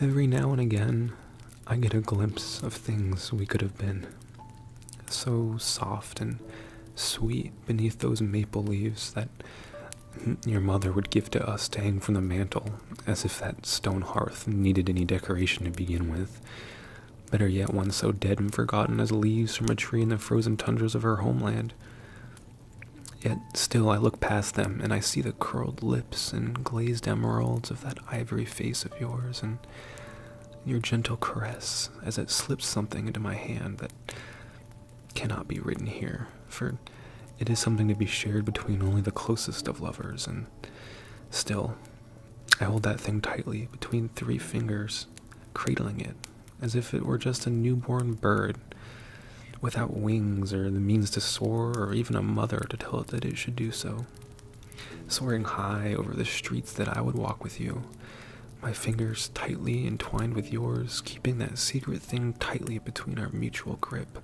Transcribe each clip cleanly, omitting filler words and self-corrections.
Every now and again, I get a glimpse of things we could have been. So soft and sweet beneath those maple leaves that your mother would give to us to hang from the mantel, as if that stone hearth needed any decoration to begin with. Better yet, one so dead and forgotten as leaves from a tree in the frozen tundras of her homeland. Yet still I look past them, and I see the curled lips and glazed emeralds of that ivory face of yours, and your gentle caress as it slips something into my hand that cannot be written here, for it is something to be shared between only the closest of lovers, and still, I hold that thing tightly between 3 fingers, cradling it, as if it were just a newborn bird, without wings or the means to soar, or even a mother to tell it that it should do so. Soaring high over the streets that I would walk with you, my fingers tightly entwined with yours, keeping that secret thing tightly between our mutual grip,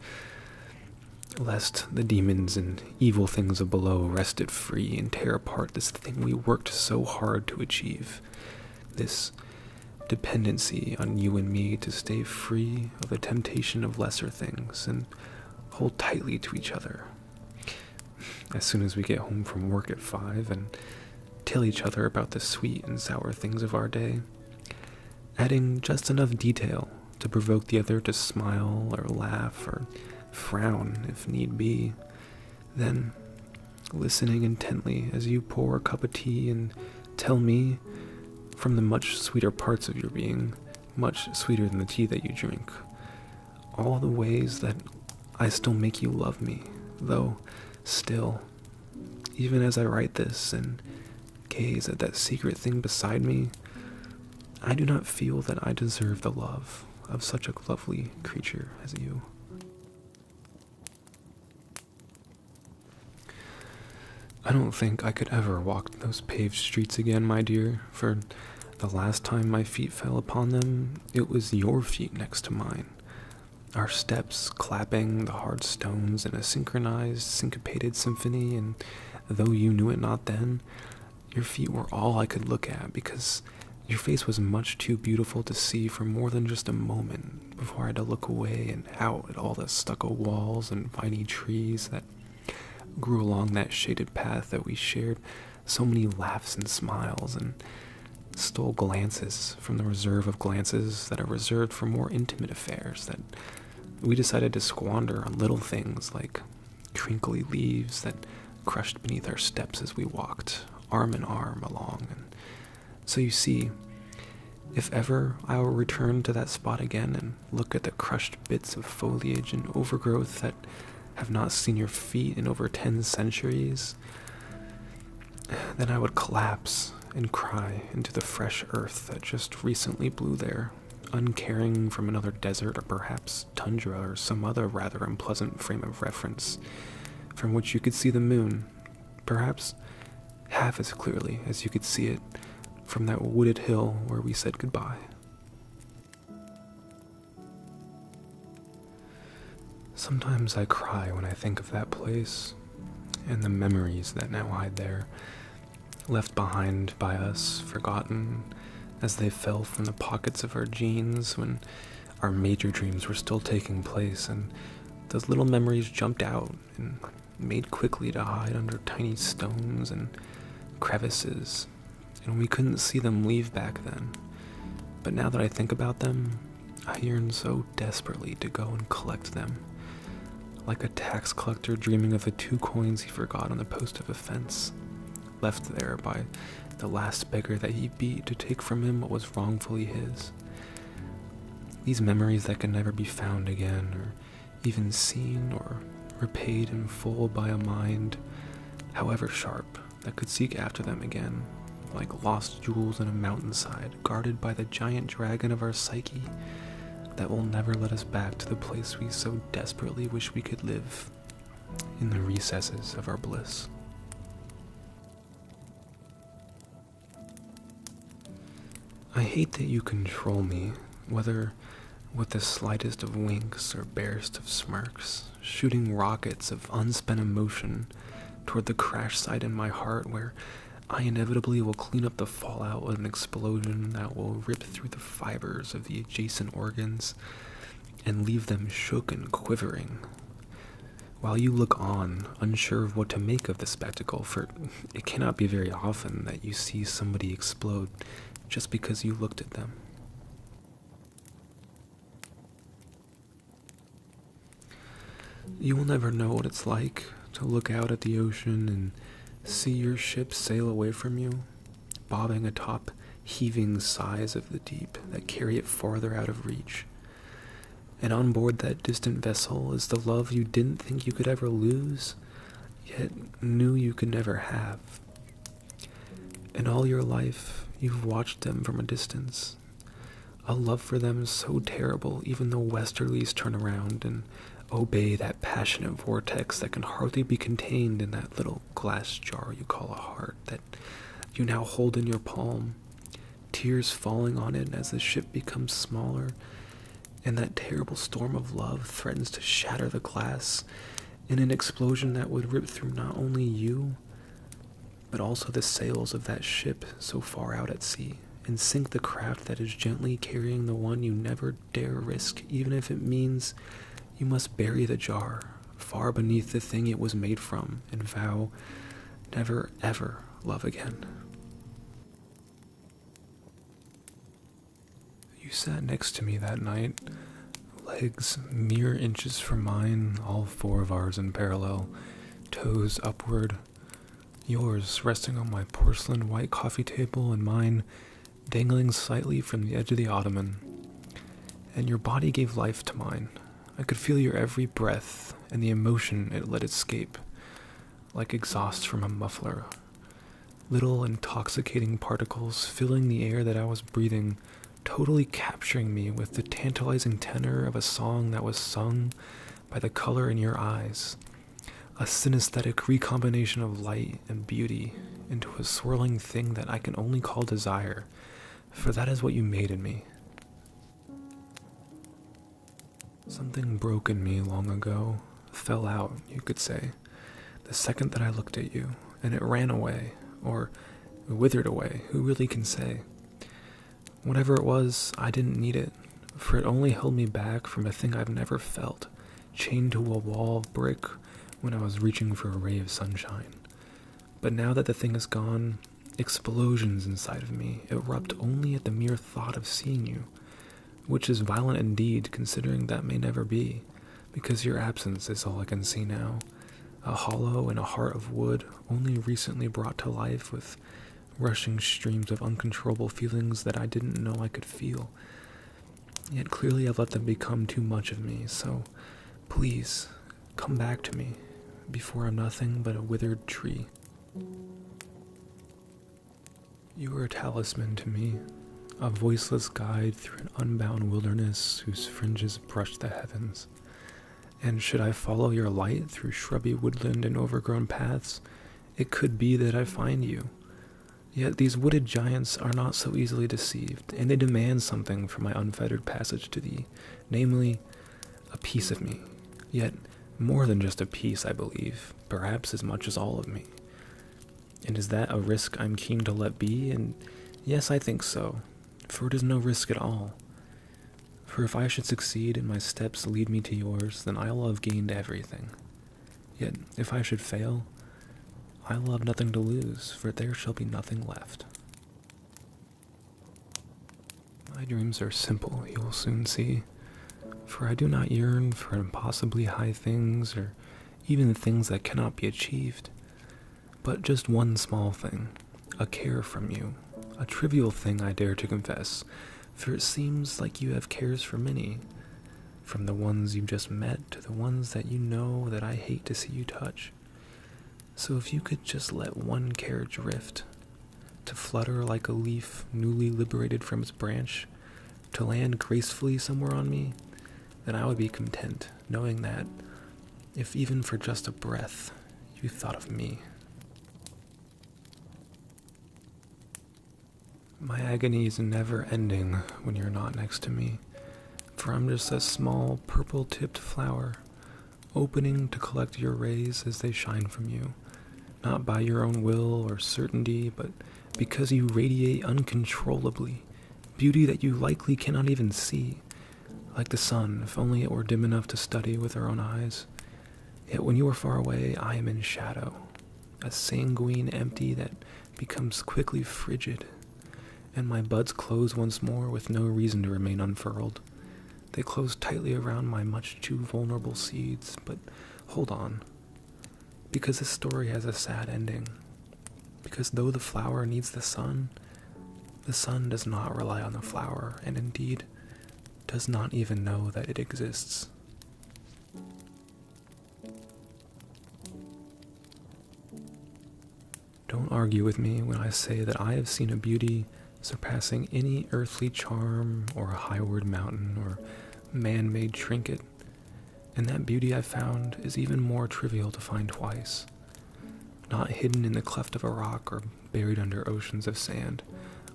lest the demons and evil things of below wrest it free and tear apart this thing we worked so hard to achieve, this dependency on you and me to stay free of the temptation of lesser things and hold tightly to each other. As soon as we get home from work at 5 and tell each other about the sweet and sour things of our day, adding just enough detail to provoke the other to smile or laugh or frown if need be, then listening intently as you pour a cup of tea and tell me, from the much sweeter parts of your being, much sweeter than the tea that you drink, all the ways that I still make you love me, though still, even as I write this and gaze at that secret thing beside me, I do not feel that I deserve the love of such a lovely creature as you. I don't think I could ever walk those paved streets again, my dear, for the last time my feet fell upon them, it was your feet next to mine. Our steps clapping the hard stones in a synchronized, syncopated symphony, and though you knew it not then, your feet were all I could look at, because your face was much too beautiful to see for more than just a moment before I had to look away and out at all the stucco walls and viney trees that grew along that shaded path that we shared so many laughs and smiles, and stole glances from the reserve of glances that are reserved for more intimate affairs that we decided to squander on little things like crinkly leaves that crushed beneath our steps as we walked arm in arm along. And so you see, if ever I will return to that spot again and look at the crushed bits of foliage and overgrowth that have not seen your feet in over 10 centuries, then I would collapse and cry into the fresh earth that just recently blew there, uncaring from another desert or perhaps tundra or some other rather unpleasant frame of reference from which you could see the moon, perhaps half as clearly as you could see it from that wooded hill where we said goodbye. Sometimes I cry when I think of that place, and the memories that now hide there, left behind by us, forgotten, as they fell from the pockets of our jeans when our major dreams were still taking place, and those little memories jumped out and made quickly to hide under tiny stones and crevices, and we couldn't see them leave back then. But now that I think about them, I yearn so desperately to go and collect them, like a tax collector dreaming of the 2 coins he forgot on the post of a fence, left there by the last beggar that he beat to take from him what was wrongfully his. These memories that can never be found again, or even seen or repaid in full by a mind, however sharp, that could seek after them again, like lost jewels in a mountainside, guarded by the giant dragon of our psyche, that will never let us back to the place we so desperately wish we could live, in the recesses of our bliss. I hate that you control me, whether with the slightest of winks or barest of smirks, shooting rockets of unspent emotion toward the crash site in my heart where I inevitably will clean up the fallout of an explosion that will rip through the fibers of the adjacent organs and leave them shook and quivering, while you look on, unsure of what to make of the spectacle, for it cannot be very often that you see somebody explode just because you looked at them. You will never know what it's like to look out at the ocean and see your ship sail away from you, bobbing atop heaving sighs of the deep that carry it farther out of reach. And on board that distant vessel is the love you didn't think you could ever lose, yet knew you could never have. And all your life, you've watched them from a distance. A love for them so terrible, even the westerlies turn around and obey that passionate vortex that can hardly be contained in that little glass jar you call a heart that you now hold in your palm, tears falling on it as the ship becomes smaller, and that terrible storm of love threatens to shatter the glass in an explosion that would rip through not only you, but also the sails of that ship so far out at sea, and sink the craft that is gently carrying the one you never dare risk, even if it means you must bury the jar far beneath the thing it was made from, and vow never ever love again. You sat next to me that night, legs mere inches from mine, all four of ours in parallel, toes upward, yours resting on my porcelain white coffee table and mine dangling slightly from the edge of the ottoman. And your body gave life to mine. I could feel your every breath and the emotion it let escape, like exhaust from a muffler. Little intoxicating particles filling the air that I was breathing, totally capturing me with the tantalizing tenor of a song that was sung by the color in your eyes, a synesthetic recombination of light and beauty into a swirling thing that I can only call desire, for that is what you made in me. Something broke in me long ago, fell out, you could say, the second that I looked at you, and it ran away, or withered away, who really can say? Whatever it was, I didn't need it, for it only held me back from a thing I've never felt, chained to a wall of brick when I was reaching for a ray of sunshine. But now that the thing is gone, explosions inside of me erupt only at the mere thought of seeing you, which is violent indeed, considering that may never be, because your absence is all I can see now, a hollow and a heart of wood only recently brought to life with rushing streams of uncontrollable feelings that I didn't know I could feel. Yet clearly I've let them become too much of me, so please, come back to me, before I'm nothing but a withered tree. You were a talisman to me, a voiceless guide through an unbound wilderness whose fringes brushed the heavens. And should I follow your light through shrubby woodland and overgrown paths, it could be that I find you. Yet these wooded giants are not so easily deceived, and they demand something from my unfettered passage to thee, namely, a piece of me. Yet more than just a piece, I believe, perhaps as much as all of me. And is that a risk I'm keen to let be? And yes, I think so, for it is no risk at all. For if I should succeed and my steps lead me to yours, then I'll have gained everything. Yet if I should fail, I will have nothing to lose, for there shall be nothing left. My dreams are simple, you will soon see, for I do not yearn for impossibly high things, or even things that cannot be achieved, but just one small thing, a care from you, a trivial thing I dare to confess, for it seems like you have cares for many, from the ones you've just met to the ones that you know that I hate to see you touch. So if you could just let one care drift, to flutter like a leaf newly liberated from its branch, to land gracefully somewhere on me, then I would be content, knowing that, if even for just a breath, you thought of me. My agony is never ending when you're not next to me, for I'm just a small purple-tipped flower, opening to collect your rays as they shine from you, not by your own will or certainty, but because you radiate uncontrollably, beauty that you likely cannot even see, like the sun, if only it were dim enough to study with our own eyes. Yet when you are far away, I am in shadow, a sanguine empty that becomes quickly frigid, and my buds close once more with no reason to remain unfurled. They close tightly around my much too vulnerable seeds, but hold on, because this story has a sad ending. Because though the flower needs the sun does not rely on the flower, and indeed does not even know that it exists. Don't argue with me when I say that I have seen a beauty surpassing any earthly charm or a highward mountain or man-made trinket, and that beauty I found is even more trivial to find twice. Not hidden in the cleft of a rock or buried under oceans of sand,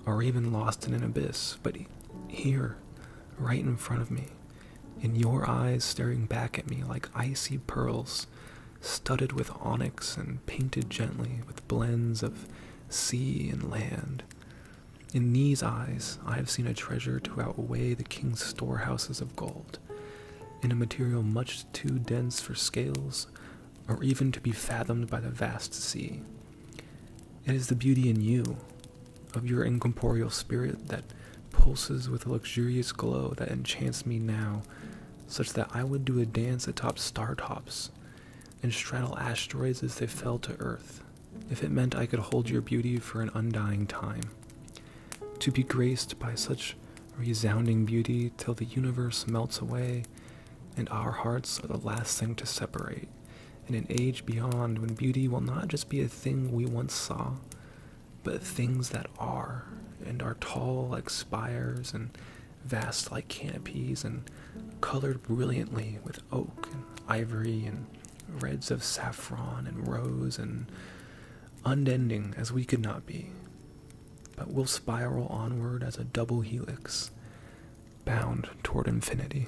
or even lost in an abyss, but here, right in front of me, in your eyes staring back at me like icy pearls, studded with onyx and painted gently with blends of sea and land. In these eyes, I have seen a treasure to outweigh the king's storehouses of gold, in a material much too dense for scales, or even to be fathomed by the vast sea. It is the beauty in you, of your incorporeal spirit that pulses with a luxurious glow that enchants me now, such that I would do a dance atop star tops and straddle asteroids as they fell to earth, if it meant I could hold your beauty for an undying time. To be graced by such resounding beauty till the universe melts away, and our hearts are the last thing to separate, in an age beyond when beauty will not just be a thing we once saw, but things that are, and are tall like spires and vast like canopies and colored brilliantly with oak and ivory and reds of saffron and rose and unending as we could not be, but will spiral onward as a double helix, bound toward infinity.